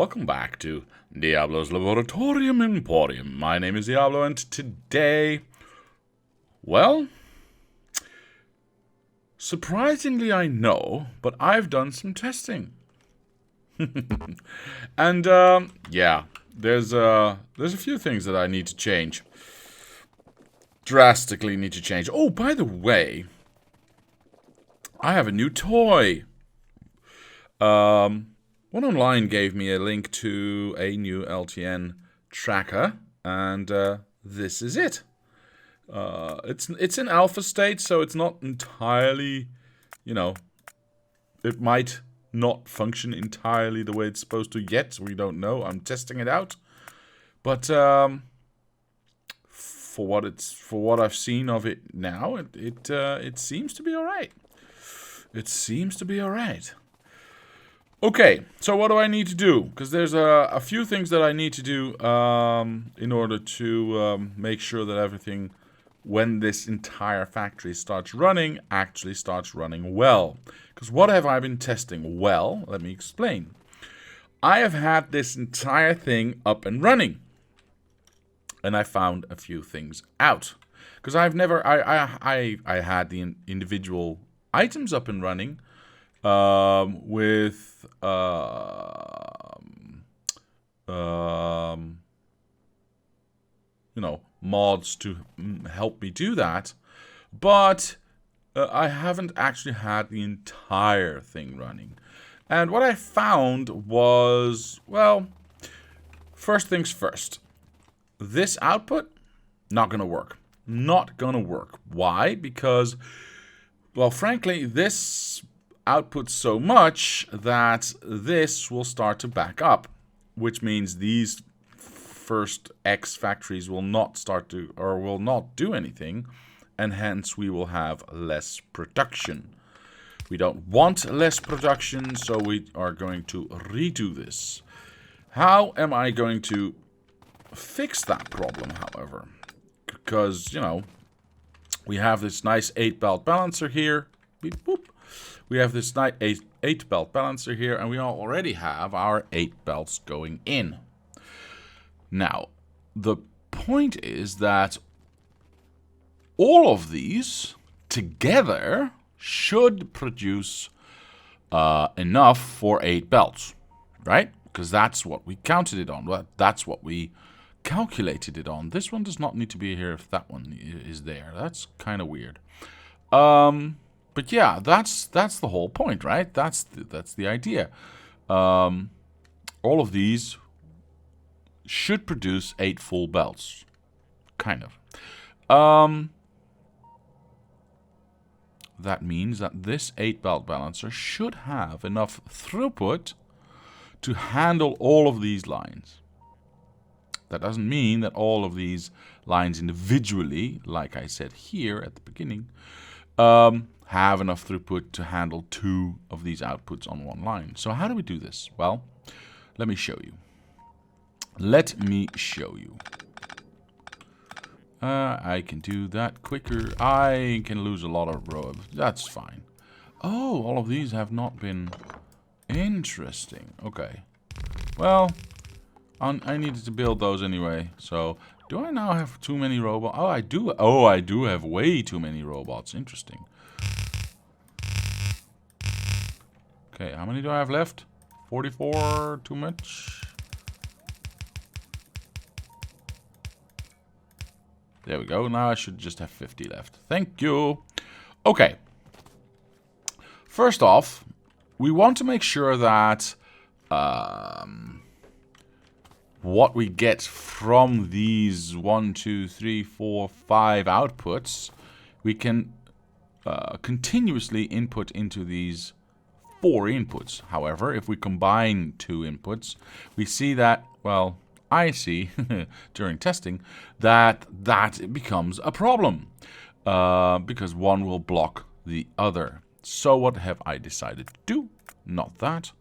welcome back to Diablo's Laboratorium Emporium. My name is Diablo, and today, well, surprisingly I know, but I've done some testing. And, yeah, there's a few things that I need to change. Drastically need to change. Oh, by the way, I have a new toy. One online gave me a link to a new LTN tracker, and this is it. It's in alpha state, so it's not entirely, it might not function entirely the way it's supposed to yet. We don't know. I'm testing it out, but for what I've seen of it now, it seems to be all right. It seems to be all right. Okay, so what do I need to do? Because there's a few things that I need to do in order to make sure that everything, when this entire factory starts running, actually starts running well. Because what have I been testing? Well, let me explain. I have had this entire thing up and running, and I found a few things out. Because I've never, I had the individual items up and running, with mods to help me do that, but I haven't actually had the entire thing running. And what I found was, well, first things first, this output, not gonna work. Not gonna work. Why? Because, well, frankly, this outputs so much that this will start to back up, which means these first X factories will not start to, or will not do anything, and hence we will have less production. We don't want less production, so we are going to redo this. How am I going to fix that problem, however? Because, we have this nice 8-belt balancer here. Beep, boop. We have this nice 8-belt balancer here, and we already have our 8 belts going in. Now, the point is that all of these together should produce enough for 8 belts, right? Because that's what we counted it on. That's what we calculated it on. This one does not need to be here if that one is there. That's kind of weird. But yeah, that's the whole point, right? That's the idea. All of these should produce 8 full belts, kind of. That means that this 8-belt balancer should have enough throughput to handle all of these lines. That doesn't mean that all of these lines individually, like I said here at the beginning, have enough throughput to handle 2 of these outputs on one line. So how do we do this? Well, let me show you. I can do that quicker. I can lose a lot of row. That's fine. Oh, all of these have not been interesting. Okay. Well, I needed to build those anyway. So, do I now have too many robots? Oh, I do. Oh, I do have way too many robots. Interesting. Okay, how many do I have left? 44, too much? There we go. Now I should just have 50 left. Thank you. Okay. First off, we want to make sure that what we get from these 1, 2, 3, 4, 5 outputs, we can continuously input into these 4 inputs. However, if we combine 2 inputs, we see that, well, I see during testing that it becomes a problem because one will block the other. So what have I decided to do? Not that.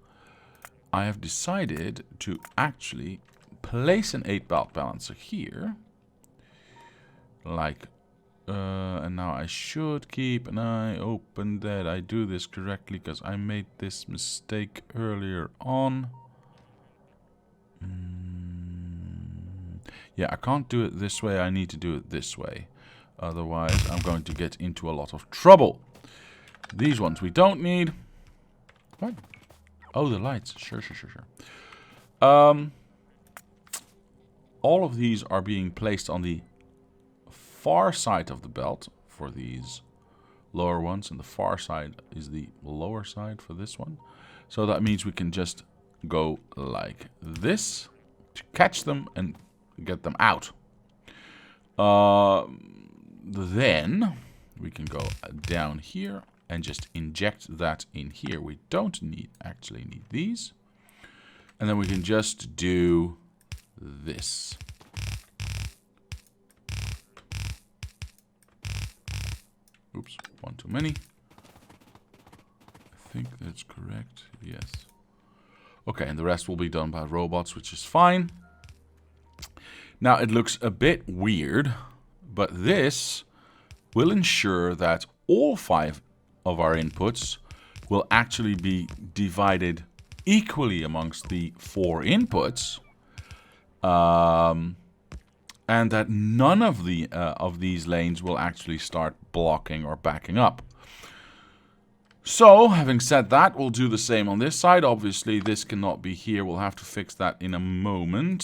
I have decided to actually place an 8-belt balancer here, like and now I should keep an eye open that I do this correctly, because I made this mistake earlier on. Yeah, I can't do it this way. I need to do it this way. Otherwise, I'm going to get into a lot of trouble. These ones we don't need. What? Oh, the lights. Sure. All of these are being placed on the far side of the belt for these lower ones, and the far side is the lower side for this one. So that means we can just go like this to catch them and get them out. Then we can go down here and just inject that in here. We don't actually need these. And then we can just do this. Oops, one too many. I think that's correct. Yes. Okay, and the rest will be done by robots, which is fine. Now, it looks a bit weird, but this will ensure that all 5 of our inputs will actually be divided equally amongst the 4 inputs, and that none of these lanes will actually start blocking or backing up. So, having said that, we'll do the same on this side. Obviously, this cannot be here. We'll have to fix that in a moment.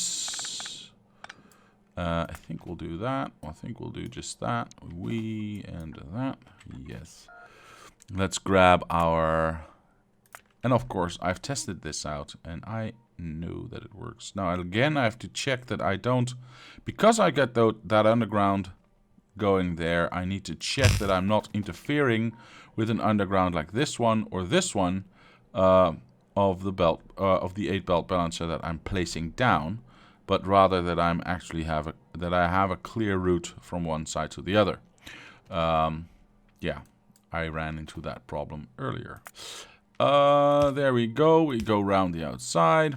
I think we'll do that. I think we'll do just that. And that. Yes. Let's grab our... And of course, I've tested this out, and I know that it works. Now, again, I have to check that I don't... Because I got that underground going there, I need to check that I'm not interfering with an underground like this one or this one of the belt of the 8-belt balancer that I'm placing down, but rather that I'm actually I have a clear route from one side to the other. Yeah, I ran into that problem earlier. There we go. We go around the outside.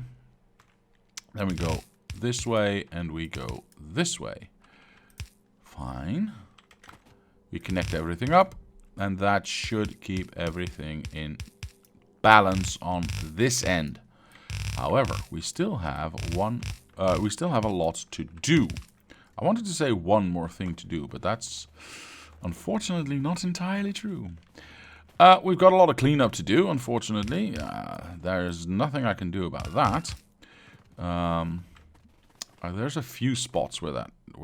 Then we go this way and we go this way. Fine. We connect everything up, and that should keep everything in balance on this end. However, we still have a lot to do. I wanted to say one more thing to do, but that's unfortunately not entirely true. We've got a lot of cleanup to do, unfortunately. There's nothing I can do about that. There's a few spots where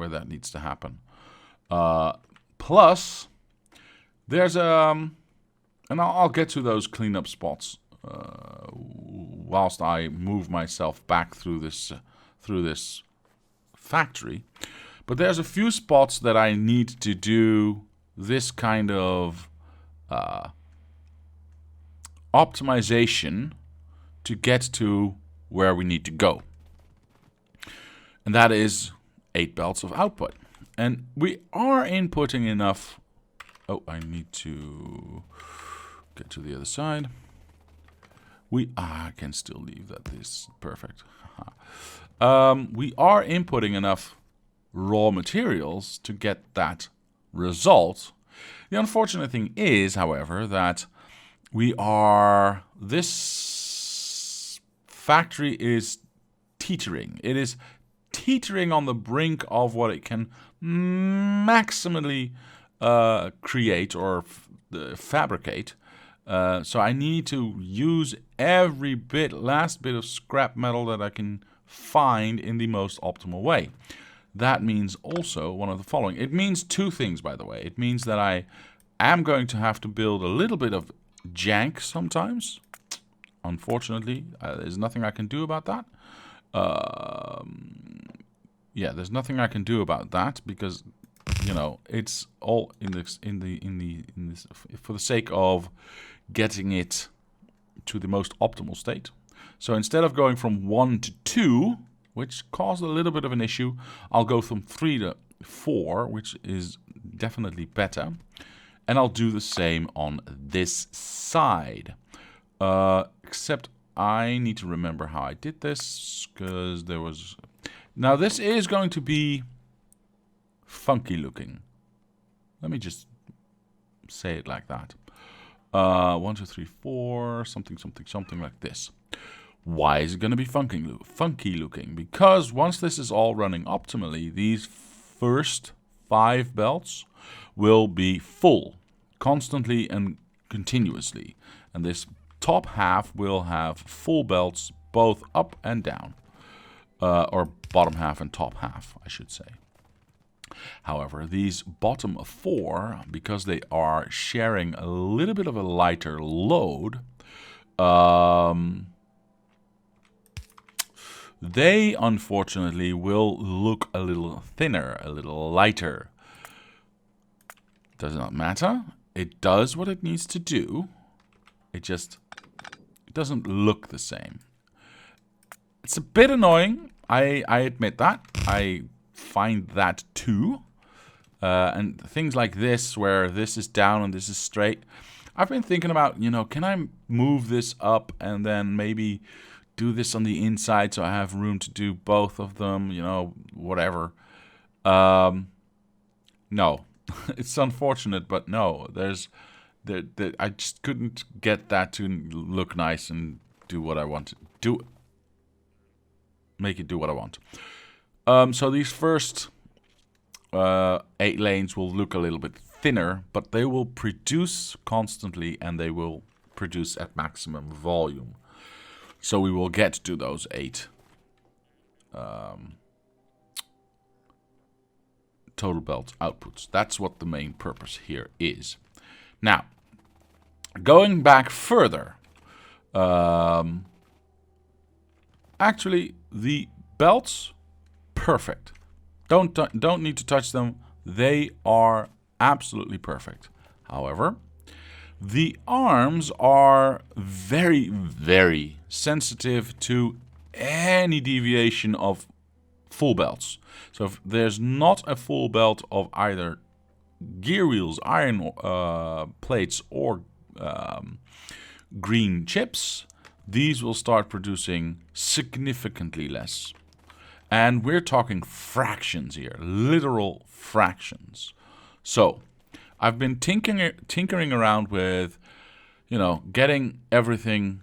that needs to happen. Plus, there's and I'll get to those cleanup spots whilst I move myself back through this factory. But there's a few spots that I need to do this kind of optimization to get to where we need to go. And that is 8 belts of output. And we are inputting enough. Oh, I need to get to the other side. I can still leave that. This perfect. We are inputting enough raw materials to get that result. The unfortunate thing is, however, that this factory is teetering. It is teetering on the brink of what it can maximally create or fabricate. So I need to use every last bit of scrap metal that I can find in the most optimal way. That means also one of the following. It means 2 things, by the way. It means that I am going to have to build a little bit of jank sometimes. Unfortunately, there's nothing I can do about that. Yeah, there's nothing I can do about that because, you know, it's all in this for the sake of getting it to the most optimal state. So instead of going from 1 to 2, which caused a little bit of an issue, I'll go from 3 to 4, which is definitely better. And I'll do the same on this side. Except I need to remember how I did this, because there was... Now this is going to be funky looking. Let me just say it like that. 1, 2, 3, 4, something like this. Why is it going to be funky looking? Because once this is all running optimally, these first 5 belts will be full, constantly and continuously. And this top half will have full belts both up and down. Or bottom half and top half, I should say. However, these bottom 4, because they are sharing a little bit of a lighter load, they unfortunately will look a little thinner, a little lighter. Does not matter. It does what it needs to do. It doesn't look the same. It's a bit annoying. I admit that. I find that too. And things like this, where this is down and this is straight. I've been thinking about, can I move this up and then maybe do this on the inside so I have room to do both of them, whatever. No. It's unfortunate, but no. I just couldn't get that to look nice and do what I want to make it do what I want. So these first 8 lanes will look a little bit thinner, but they will produce constantly and they will produce at maximum volume. So we will get to those 8 total belt outputs. That's what the main purpose here is. Now, going back further, actually the belts, perfect. Don't need to touch them. They are absolutely perfect. However, the arms are very, very sensitive to any deviation of full belts. So if there's not a full belt of either gear wheels, iron plates, or green chips, these will start producing significantly less. And we're talking fractions here, literal fractions. So I've been tinkering around with, getting everything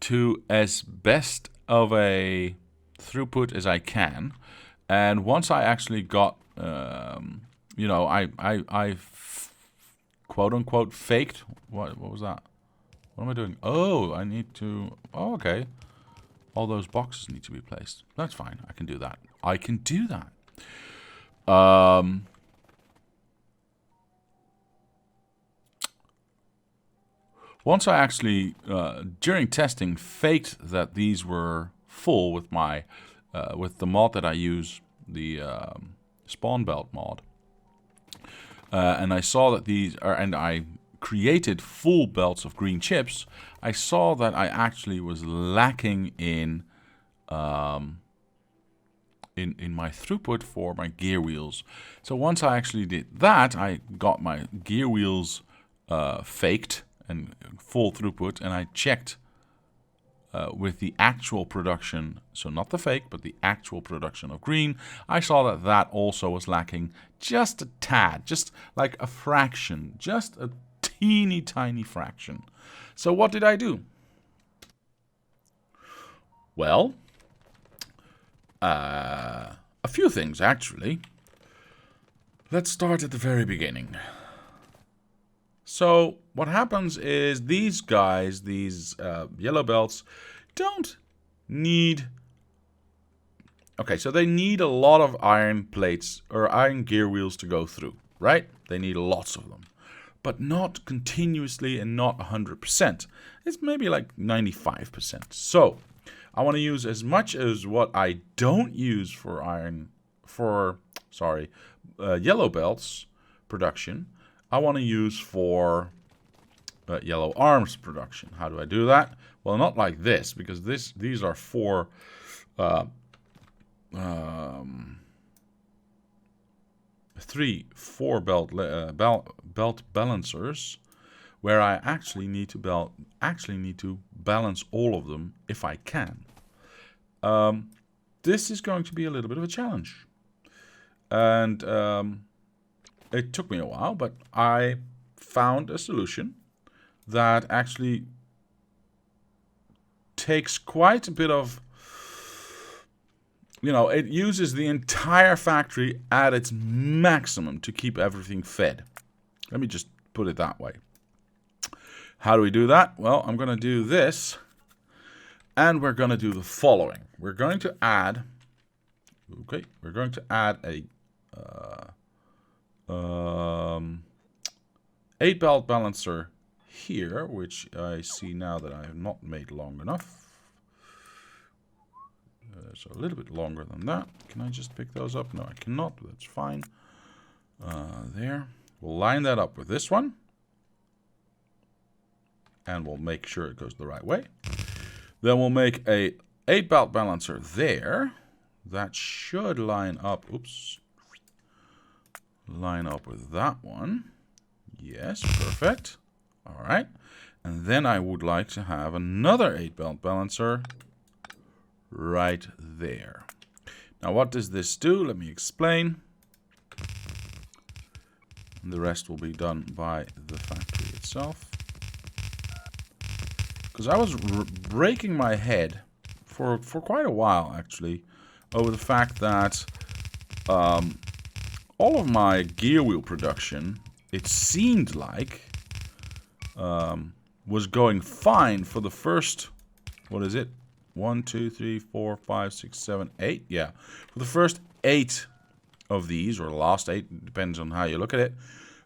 to as best of a throughput as I can. And once I actually got, I quote unquote faked. What was that? What am I doing? Oh, I need to. Oh, okay. All those boxes need to be placed. That's fine. I can do that. Once I actually, during testing, faked that these were full with my, with the mod that I use, the spawn belt mod, and I saw that these are, and I created full belts of green chips, I saw that I actually was lacking in my throughput for my gear wheels. So once I actually did that, I got my gear wheels faked and full throughput, and I checked with the actual production, so not the fake, but the actual production of green. I saw that that also was lacking just a tad, just like a fraction, just a teeny tiny fraction. So what did I do? Well, a few things actually. Let's start at the very beginning. So what happens is these guys, these yellow belts, don't need... Okay, so they need a lot of iron plates or iron gear wheels to go through, right? They need lots of them. But not continuously and not 100%. It's maybe like 95%. So I want to use as much as what I don't use for yellow belts production, I want to use for yellow arms production. How do I do that? Well, not like this, because these are four belt balancers, where I actually need to balance all of them if I can. This is going to be a little bit of a challenge, and it took me a while, but I found a solution that actually takes quite a bit of, you know, it uses the entire factory at its maximum to keep everything fed. Let me just put it that way. How do we do that? Well, I'm going to do this, and we're going to do the following. We're going to add, we're going to add a 8-belt balancer here, which I see now that I have not made long enough. So a little bit longer than that. Can I just pick those up? No, I cannot. That's fine. There. We'll line that up with this one. And we'll make sure it goes the right way. Then we'll make a 8-belt balancer there. That should line up. Oops. Line up with that one. Yes, perfect. All right. And then I would like to have another 8-belt balancer right there. Now, what does this do? Let me explain. And the rest will be done by the factory itself. Because I was breaking my head for quite a while, actually, over the fact that all of my gear wheel production, it seemed like, was going fine for the first, what is it? 1, 2, 3, 4, 5, 6, 7, 8. Yeah, for the first 8 of these, or the last 8, depends on how you look at it.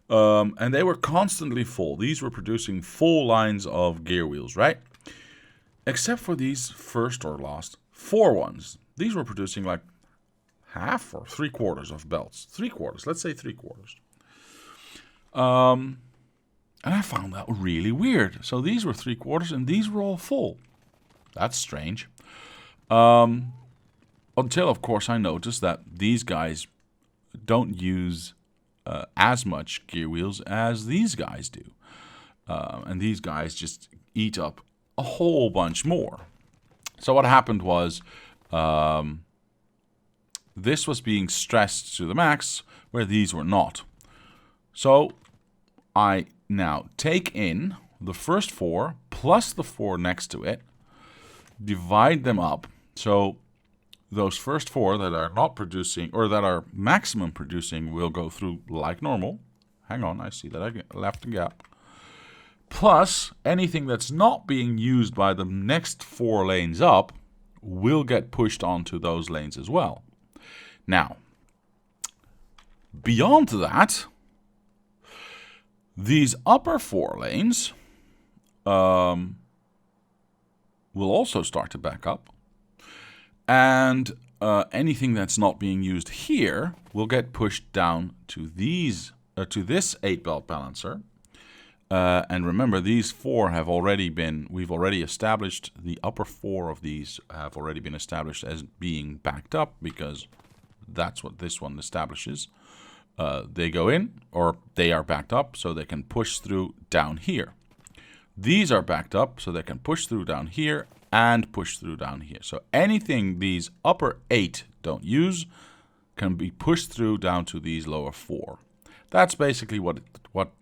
And they were constantly full. These were producing full lines of gear wheels, right? Except for these first or last 4 ones. These were producing like half or 3/4 of belts. 3/4, let's say 3/4. And I found that really weird. So these were 3/4 and these were all full. That's strange. Until, of course, I noticed that these guys don't use as much gear wheels as these guys do. And these guys just eat up a whole bunch more. So what happened was this was being stressed to the max, where these were not. So I now take in the first 4 plus the 4 next to it, divide them up. So those first 4 that are not producing, or that are maximum producing, will go through like normal. Hang on, I see that I left a gap. Plus, anything that's not being used by the next 4 lanes up will get pushed onto those lanes as well. Now, beyond that, these upper 4 lanes will also start to back up. And anything that's not being used here will get pushed down to these to this 8-belt balancer. And remember, these 4 have already been, we've already established, the upper 4 of these have already been established as being backed up, because that's what this one establishes. They go in, or they are backed up, so they can push through down here. These are backed up, so they can push through down here and push through down here. So anything these upper 8 don't use can be pushed through down to these lower 4. That's basically what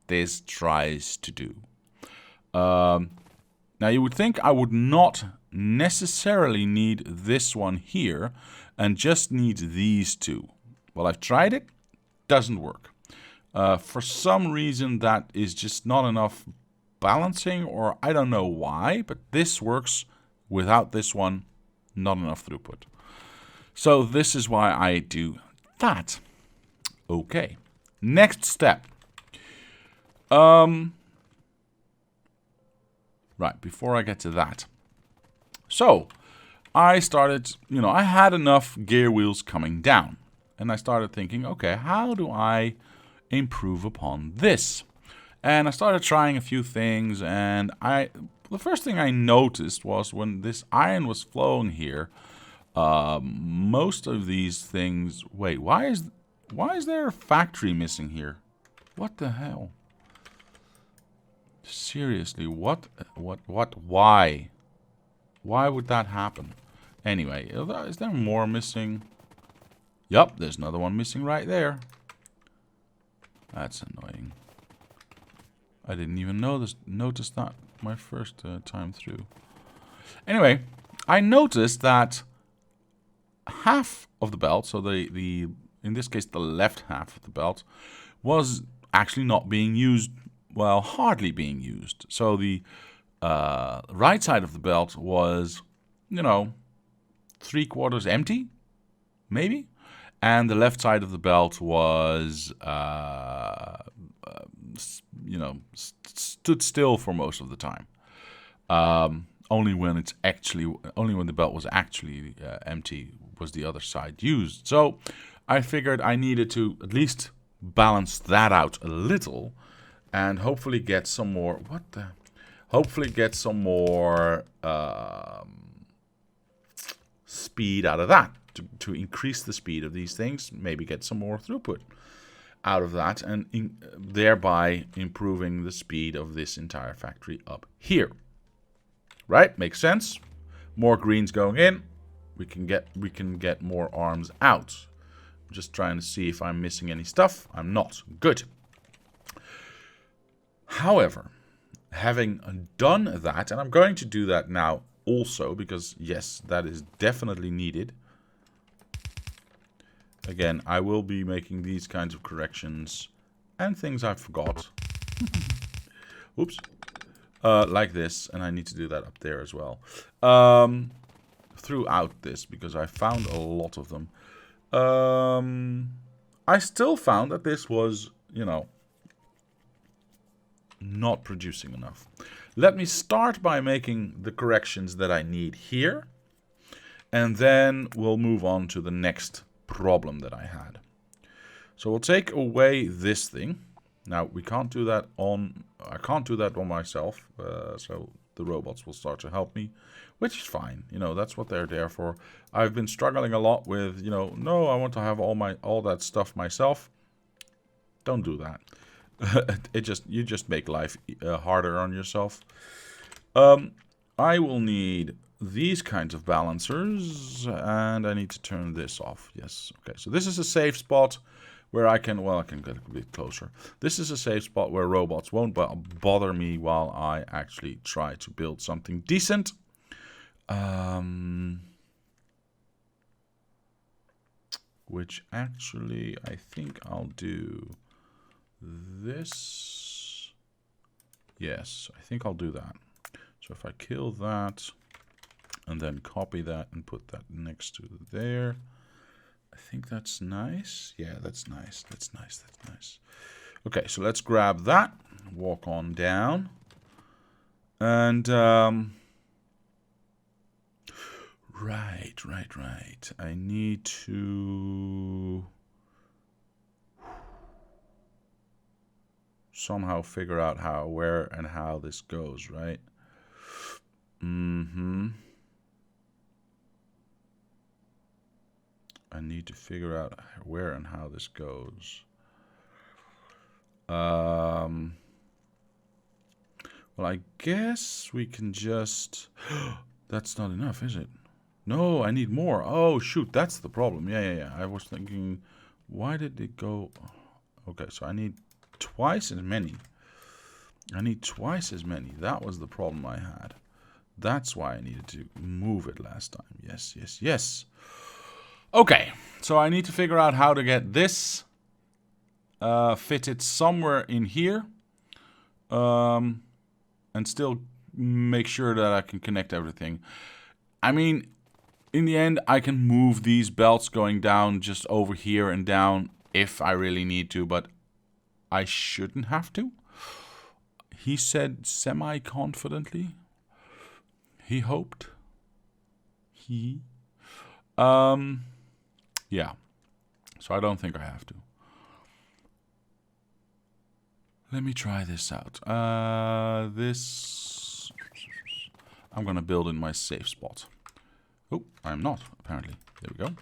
this tries to do. Now you would think I would not necessarily need this one here and just need these 2. Well, I've tried it. Doesn't work. For some reason that is just not enough balancing, or I don't know why, but this works without this one, not enough throughput. So this is why I do that. Okay, next step. Right, before I get to that. So I started, I had enough gear wheels coming down. And I started thinking, okay, how do I improve upon this? And I started trying a few things, and the first thing I noticed was when this iron was flowing here, most of these things... Wait, why is there a factory missing here? What the hell? Seriously, what, why? Why would that happen? Anyway, is there more missing? Yup, there's another one missing right there. That's annoying. I didn't even notice that my first time through. Anyway, I noticed that half of the belt, so the in this case the left half of the belt, was actually not being used, well, hardly being used. So the right side of the belt was, 3/4 empty, maybe, and the left side of the belt was, stood still for most of the time. Only when the belt was actually empty was the other side used. So I figured I needed to at least balance that out a little, and hopefully get some more. Hopefully get some more speed out of that to increase the speed of these things. Maybe get some more throughput out of that, and thereby improving the speed of this entire factory up here. Right? Makes sense. More greens going in. We can get more arms out. I'm just trying to see if I'm missing any stuff. I'm not. Good. However, having done that, and I'm going to do that now also, because yes, that is definitely needed. Again, I will be making these kinds of corrections and things I forgot. Oops. Like this, and I need to do that up there as well. Throughout this, because I found a lot of them. I still found that this was, not producing enough. Let me start by making the corrections that I need here, and then we'll move on to the next problem that I had. So we'll take away this thing. Now we can't do that on. I can't do that on myself. So the robots will start to help me, which is fine. That's what they're there for. I've been struggling a lot with, no, I want to have all that stuff myself. Don't do that. You just make life harder on yourself. I will need these kinds of balancers, and I need to turn this off. Yes. Okay. So this is a safe spot where I can get a bit closer. This is a safe spot where robots won't bother me while I actually try to build something decent. Which actually, I think I'll do this. Yes, I think I'll do that. So if I kill that, and then copy that and put that next to there. I think that's nice. Yeah, that's nice. That's nice. That's nice. Okay, so let's grab that. Walk on down. And, right. I need to somehow figure out where and how this goes, right? I need to figure out where and how this goes. Well, I guess we can just... That's not enough, is it? No, I need more. Oh, shoot, that's the problem. Yeah. I was thinking, why did it go... Okay, so I need twice as many. That was the problem I had. That's why I needed to move it last time. Yes. Okay, so I need to figure out how to get this fitted somewhere in here, and still make sure that I can connect everything. I mean, in the end, I can move these belts going down just over here and down if I really need to, but I shouldn't have to. He said semi-confidently. He hoped. Yeah, so I don't think I have to. Let me try this out. This... I'm going to build in my safe spot. Oh, I'm not, apparently. There we go.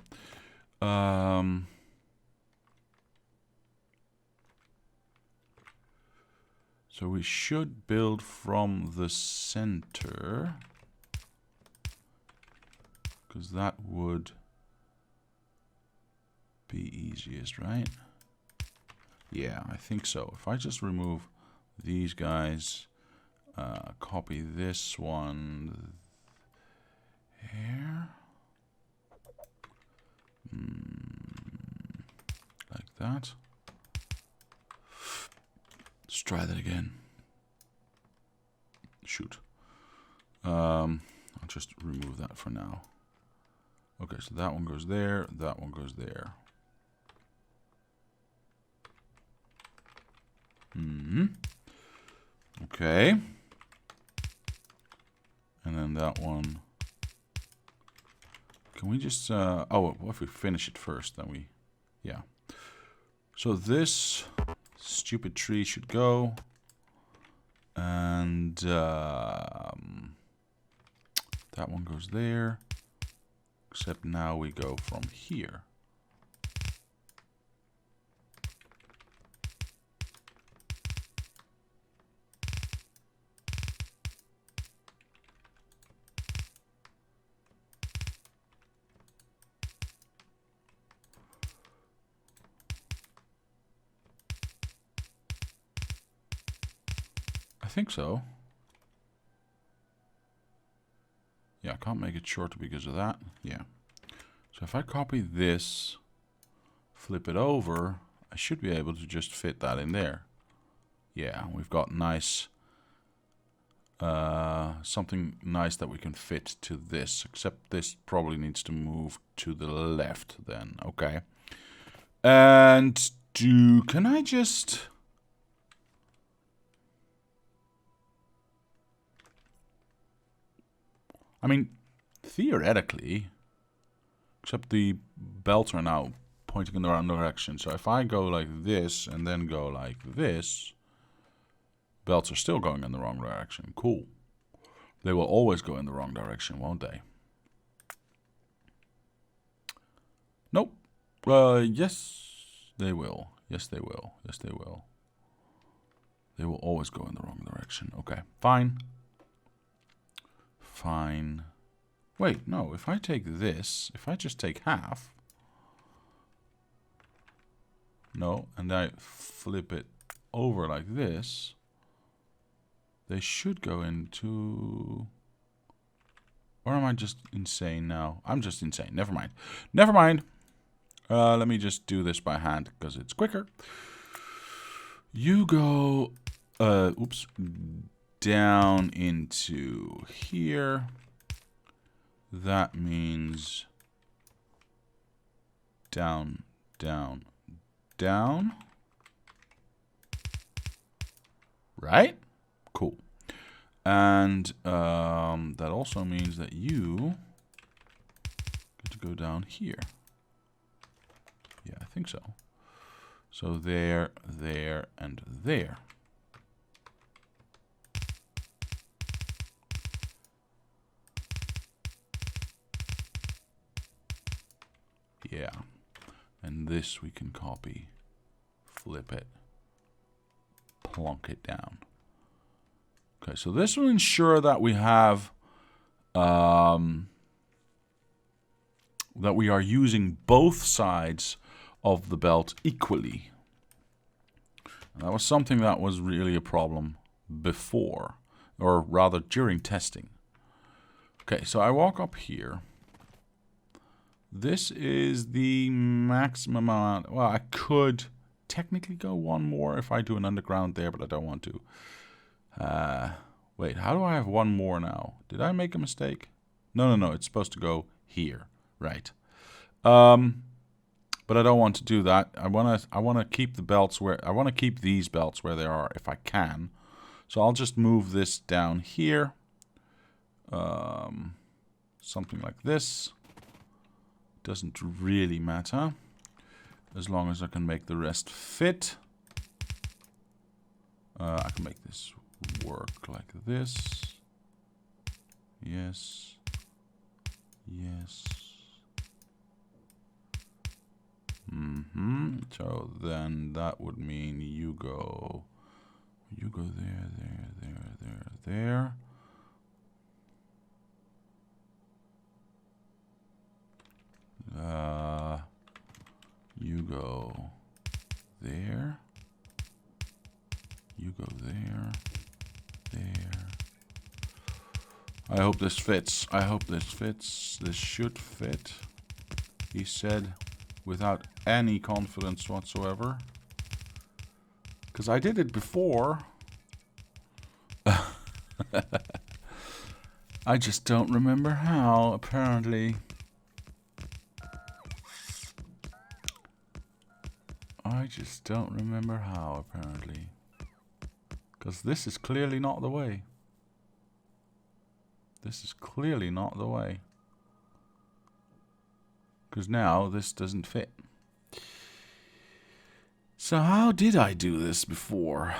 So we should build from the center, because that would be easiest, right? Yeah, I think so. If I just remove these guys, copy this one, Here. Like that. Let's try that again. Shoot. I'll just remove that for now. Okay, so that one goes there, that one goes there. Okay. And then that one. Can we just, oh, well, if we finish it first, then we, yeah. So this stupid tree should go. And that one goes there. Except now we go from here. I think so. Yeah, I can't make it shorter because of that. Yeah. So if I copy this, flip it over, I should be able to just fit that in there. Yeah, we've got nice, something nice that we can fit to this, except this probably needs to move to the left then. Okay. And can I just... I mean, theoretically, except the belts are now pointing in the wrong direction. So if I go like this and then go like this, belts are still going in the wrong direction. Cool. They will always go in the wrong direction, won't they? Nope. Yes, they will. Yes, they will. Yes, they will. They will always go in the wrong direction. Okay, fine. Fine. Wait, no, if I take this, if I just take half, no, and I flip it over like this, they should go into... Or am I just insane now? I'm just insane. Never mind. Never mind. Let me just do this by hand because it's quicker. You go, oops, down into here. That means down, down, down. Right? Cool. And that also means that you get to go down here. Yeah, I think so. So there, there, and there. Yeah. And this we can copy, flip it, plonk it down. Okay, so this will ensure that we have, that we are using both sides of the belt equally. And that was something that was really a problem before, or rather during testing. Okay, so I walk up here. This is the maximum amount. Well, I could technically go one more if I do an underground there, but I don't want to. Wait, how do I have one more now? Did I make a mistake? No, it's supposed to go here. Right. But I don't want to do that. I wanna keep the belts where I wanna keep these belts where they are if I can. So I'll just move this down here. Something like this. Doesn't really matter. As long as I can make the rest fit. I can make this work like this. Yes. Yes. So then that would mean you go there, there. You go there. You go there, there. I hope this fits. I hope this fits. This should fit, he said, without any confidence whatsoever. Because I did it before. I just don't remember how, apparently. I just don't remember how, apparently. Because this is clearly not the way. This is clearly not the way. Because now this doesn't fit. So how did I do this before?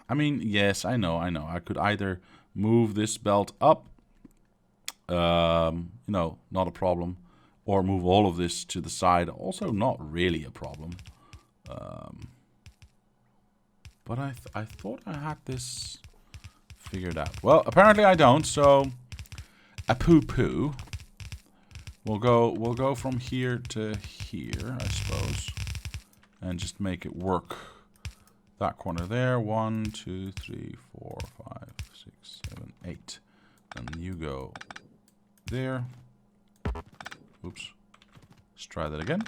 I mean, yes, I know. I could either move this belt up, you know, not a problem, or move all of this to the side, also not really a problem. But I thought I had this figured out. Well, apparently I don't, so a poo-poo. We'll go from here to here, I suppose, and just make it work. That corner there, 1, 2, 3, 4, 5, 6, 7, 8. And you go there. Oops. Let's try that again.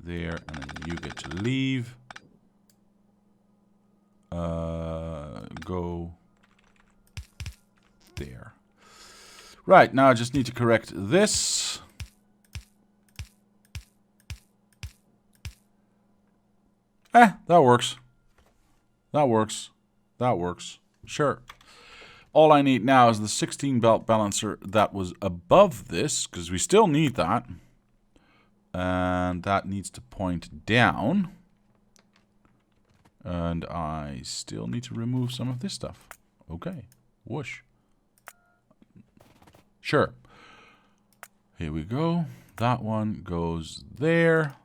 There, and then you get to leave. Go there. Right, now I just need to correct this. That works. That works. That works. Sure. All I need now is the 16 belt balancer that was above this, because we still need that. And that needs to point down. And I still need to remove some of this stuff. Okay. Whoosh. Sure. Here we go. That one goes there.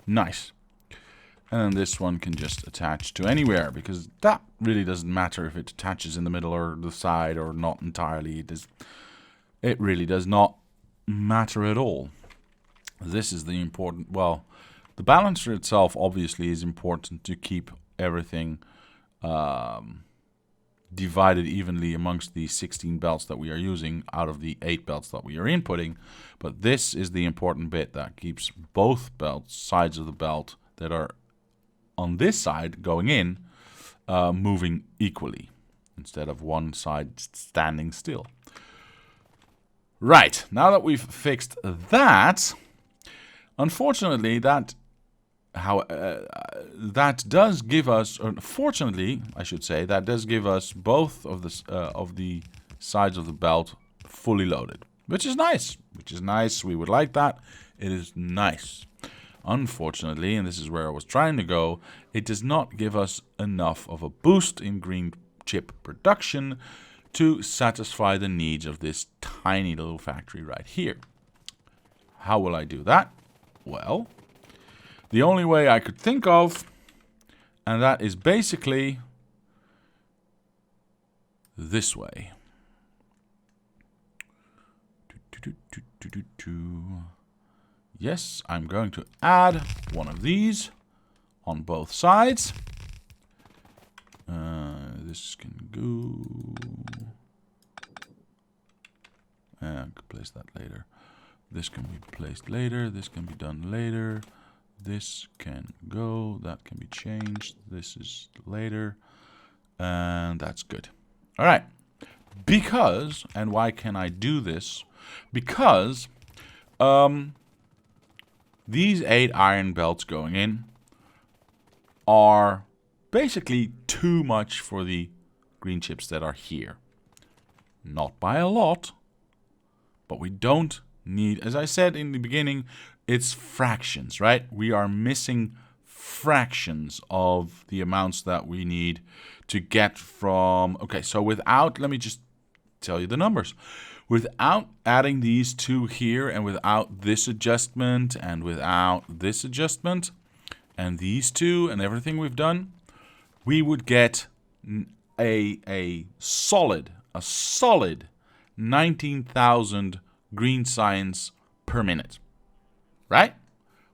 Nice. And then this one can just attach to anywhere, because that really doesn't matter if it attaches in the middle or the side or not entirely. It really does not matter at all. This is the important... Well, the balancer itself obviously is important to keep everything divided evenly amongst the 16 belts that we are using out of the 8 belts that we are inputting. But this is the important bit that keeps both belts, sides of the belt that are on this side going in, moving equally, instead of one side standing still. Right, now that we've fixed that, unfortunately that does give us, or fortunately, I should say, that does give us both of the sides of the belt fully loaded, which is nice. We would like that. It is nice. Unfortunately, and this is where I was trying to go, it does not give us enough of a boost in green chip production to satisfy the needs of this tiny little factory right here. How will I do that? Well, the only way I could think of, and that is basically this way. Yes, I'm going to add one of these on both sides. This can go. I could place that later. This can be placed later. This can be done later. This can go. That can be changed. This is later. And that's good. All right. Because, and why can I do this? Because these 8 iron belts going in are basically too much for the green chips that are here. Not by a lot, but we don't need, as I said in the beginning, it's fractions, right? We are missing fractions of the amounts that we need to get from... Okay, so without, let me just tell you the numbers. Without adding these two here, and without this adjustment, and without this adjustment, and these two, and everything we've done, we would get a solid 19,000 green science per minute, right?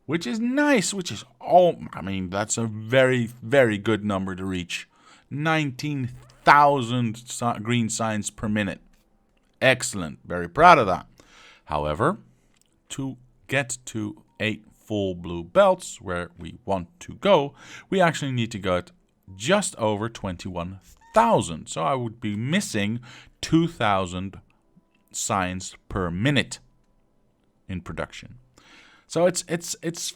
Which is nice, which is, I mean, that's a very, very good number to reach. 19,000 green signs per minute. Excellent. Very proud of that. However, to get to 8 full blue belts where we want to go, we actually need to get just over 21,000. So I would be missing 2,000 signs per minute in production. So it's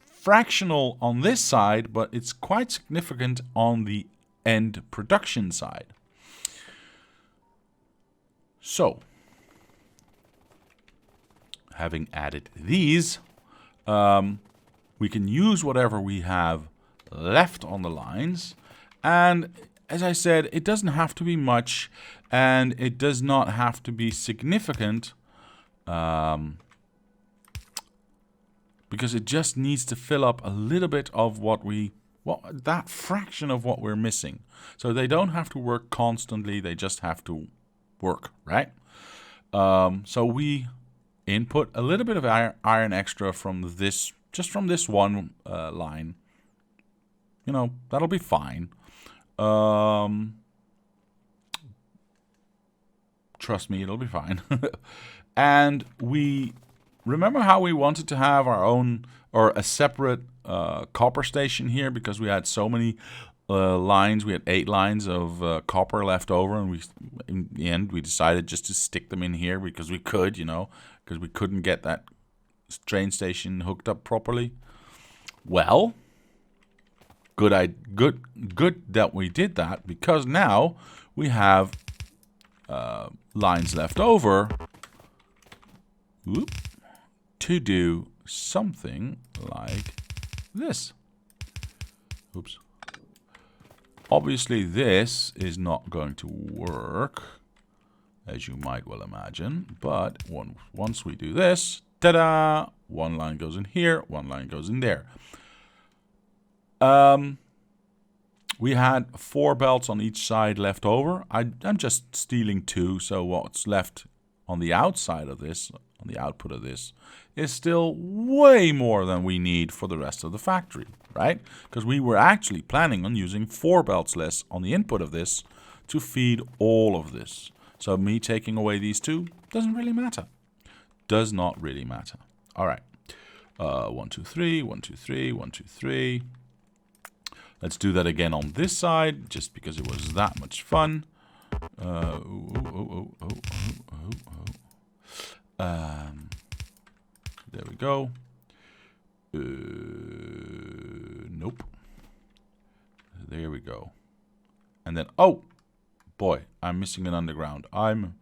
fractional on this side, but it's quite significant on the end production side. So, having added these, we can use whatever we have left on the lines. And as I said, it doesn't have to be much, and it does not have to be significant, because it just needs to fill up a little bit of that fraction of what we're missing. So they don't have to work constantly, they just have to work, right? So we input a little bit of iron extra from this, just from this one line. You know, that'll be fine. Trust me, it'll be fine. And we remember how we wanted to have our own, or a separate copper station here, because we had so many lines. We had 8 lines of copper left over, and in the end we decided just to stick them in here because we could, you know, because we couldn't get that train station hooked up properly. Well, good that we did that, because now we have lines left over to do something like this. Oops. Obviously, this is not going to work, as you might well imagine. But once we do this, ta-da! One line goes in here, one line goes in there. We had 4 belts on each side left over. I'm just stealing 2, so what's left on the outside of this, on the output of this, is still way more than we need for the rest of the factory, right? Because we were actually planning on using 4 belts less on the input of this to feed all of this. So me taking away these 2 doesn't really matter. Does not really matter. All right. 1, 2, 3, 1, 2, 3, 1, 2, 3. Let's do that again on this side, just because it was that much fun. There we go. Nope. There we go. And then, oh boy, I'm missing an underground. I'm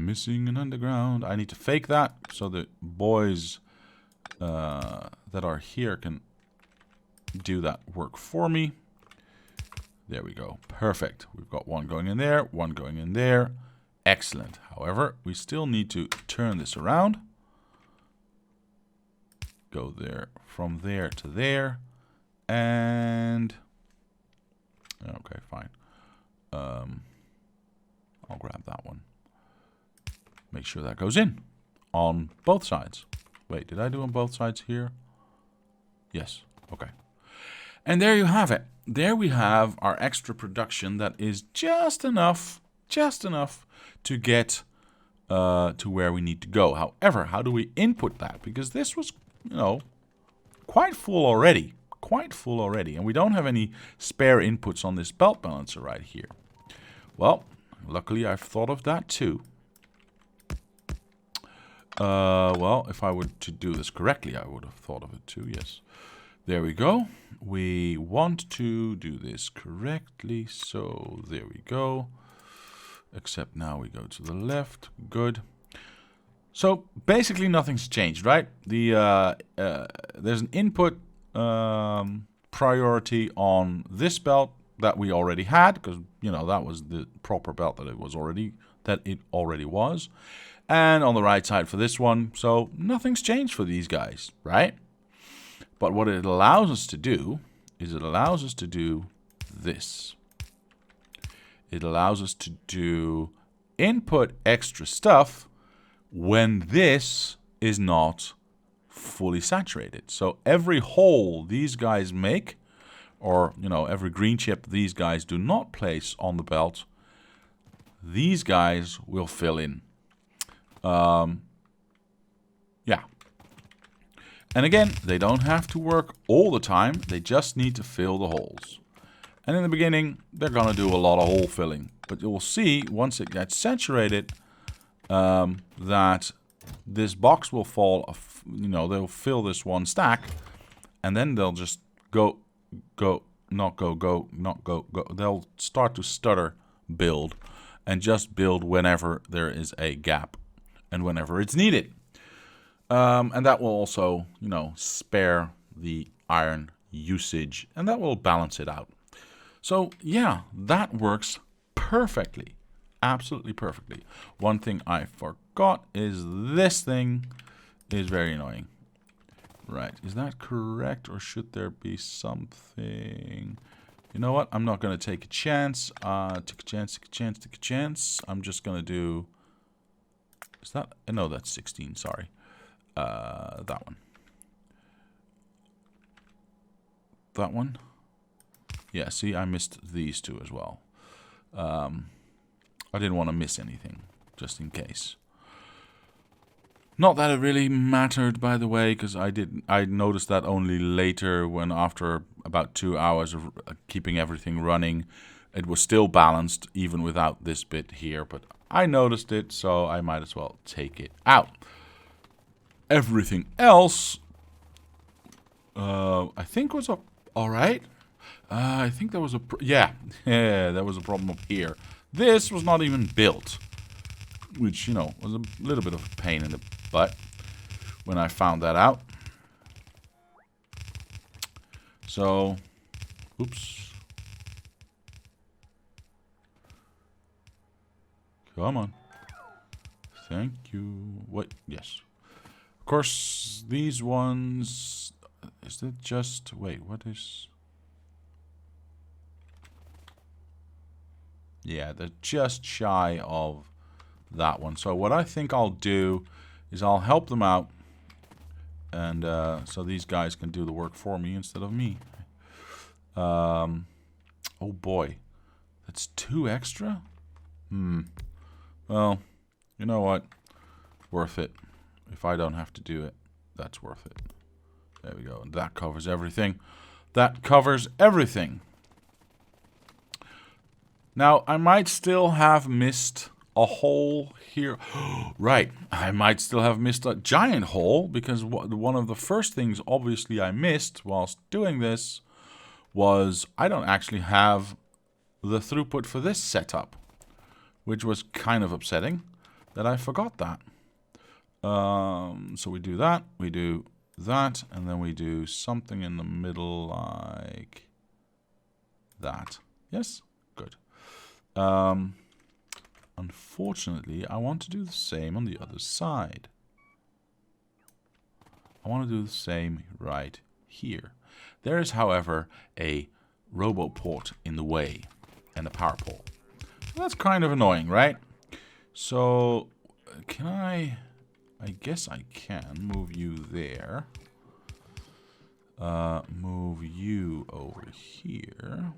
missing an underground. I need to fake that so the boys that are here can do that work for me. There we go. Perfect. We've got one going in there, one going in there. Excellent. However, we still need to turn this around. Go there, from there to there. And okay, fine. I'll grab that one. Make sure that goes in on both sides. Wait, did I do on both sides here? Yes. Okay. And there you have it. There we have our extra production that is just enough to get to where we need to go. However, how do we input that? Because this was, you know, quite full already. And we don't have any spare inputs on this belt balancer right here. Well, luckily I've thought of that too. Well, if I were to do this correctly, I would have thought of it too, yes. There we go. We want to do this correctly, so there we go. Except now we go to the left. Good. So basically nothing's changed, right? There's an input priority on this belt that we already had, because you know that was the proper belt that it already was. And on the right side for this one, so nothing's changed for these guys, right? But what it allows us to do is it allows us to do this. It allows us to do input extra stuff when this is not fully saturated. So every hole these guys make, or, you know, every green chip these guys do not place on the belt, these guys will fill in. Yeah. And again, they don't have to work all the time. They just need to fill the holes. And in the beginning, they're going to do a lot of hole filling. But you will see, once it gets saturated, that this box will fall, you know, they'll fill this one stack. And then they'll just go, not go. They'll start to stutter build. And just build whenever there is a gap. And whenever it's needed. And that will also, you know, spare the iron usage. And that will balance it out. So, yeah, that works perfectly. Absolutely perfectly. One thing I forgot is this thing is very annoying. Right, is that correct, or should there be something? You know what? I'm not going to take a chance. Take a chance. I'm just going to do... Is that... No, that's 16, sorry. That one. That one? Yeah, see, I missed these two as well. I didn't want to miss anything, just in case. Not that it really mattered, by the way, because I noticed that only later, when after about 2 hours of keeping everything running, it was still balanced, even without this bit here. But I noticed it, so I might as well take it out. Everything else, I think was all right. I think there was a... yeah, there was a problem up here. This was not even built. Which, you know, was a little bit of a pain in the butt when I found that out. So, oops. Come on. Thank you. Wait, yes. Of course, these ones... Is that just... Wait, what is... Yeah, they're just shy of that one. So what I think I'll do is I'll help them out. And so these guys can do the work for me instead of me. Oh boy. That's 2 extra? Well, you know what? Worth it. If I don't have to do it, that's worth it. There we go. And that covers everything. That covers everything. Now, I might still have missed a hole here. Right, I might still have missed a giant hole, because one of the first things, obviously, I missed whilst doing this was I don't actually have the throughput for this setup, which was kind of upsetting that I forgot that. So we do that, and then we do something in the middle like that. Yes? Good. Unfortunately, I want to do the same on the other side. I want to do the same right here. There is, however, a robo port in the way and a power pole. That's kind of annoying, right? So, can I guess I can move you there. Move you over here.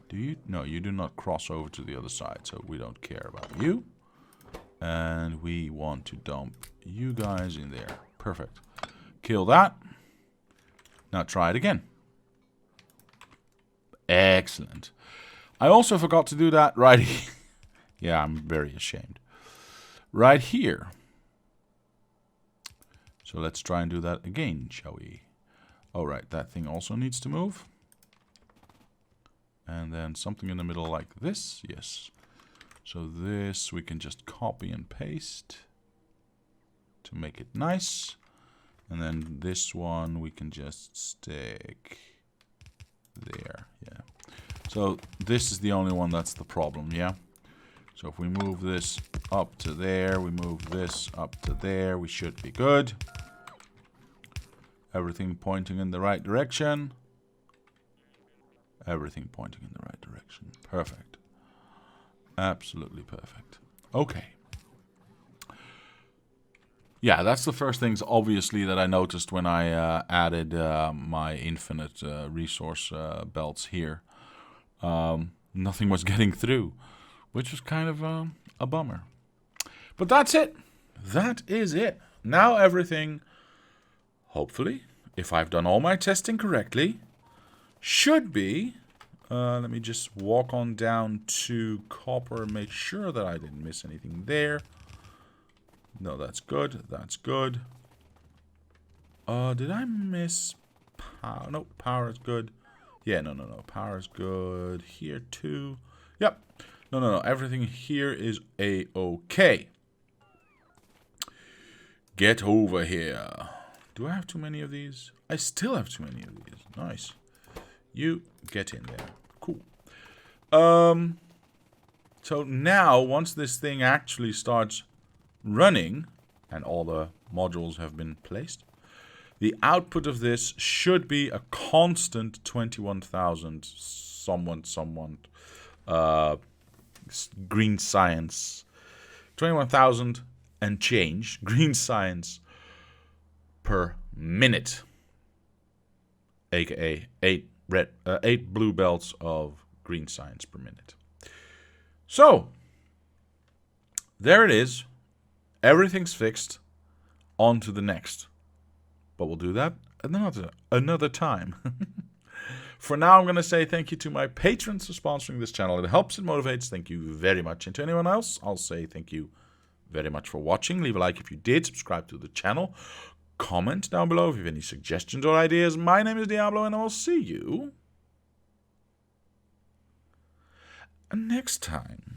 Do you? No, you do not cross over to the other side, so we don't care about you. And we want to dump you guys in there. Perfect. Kill that. Now try it again. Excellent. I also forgot to do that right here. Yeah, I'm very ashamed. Right here. So let's try and do that again, shall we? Alright, that thing also needs to move. And then something in the middle like this. Yes. So this we can just copy and paste to make it nice. And then this one we can just stick there. Yeah. So this is the only one that's the problem, yeah? So if we move this up to there, we move this up to there, we should be good. Everything pointing in the right direction. Everything pointing in the right direction. Perfect. Absolutely perfect. Okay. Yeah, that's the first things, obviously, that I noticed when I added my infinite resource belts here. Nothing was getting through, which was kind of a bummer. But that's it. That is it. Now everything, hopefully, if I've done all my testing correctly, should be... let me just walk on down to copper, make sure that I didn't miss anything there. No, that's good. That's good. Did I miss power? No, power is good. Yeah, no. Power is good here too. Yep. No. Everything here is A-okay. Get over here. Do I have too many of these? I still have too many of these. Nice. You get in there. Cool. So now, once this thing actually starts running, and all the modules have been placed, the output of this should be a constant 21,000 somewhat green science. 21,000 and change green science per minute, aka 8 blue belts of green science per minute. So there it is. Everything's fixed. On to the next. But we'll do that another time. For now, I'm going to say thank you to my patrons for sponsoring this channel. It helps, it motivates. Thank you very much. And to anyone else, I'll say thank you very much for watching. Leave a like if you did. Subscribe to the channel. Comment down below if you have any suggestions or ideas. My name is Diablo, and I will see you next time.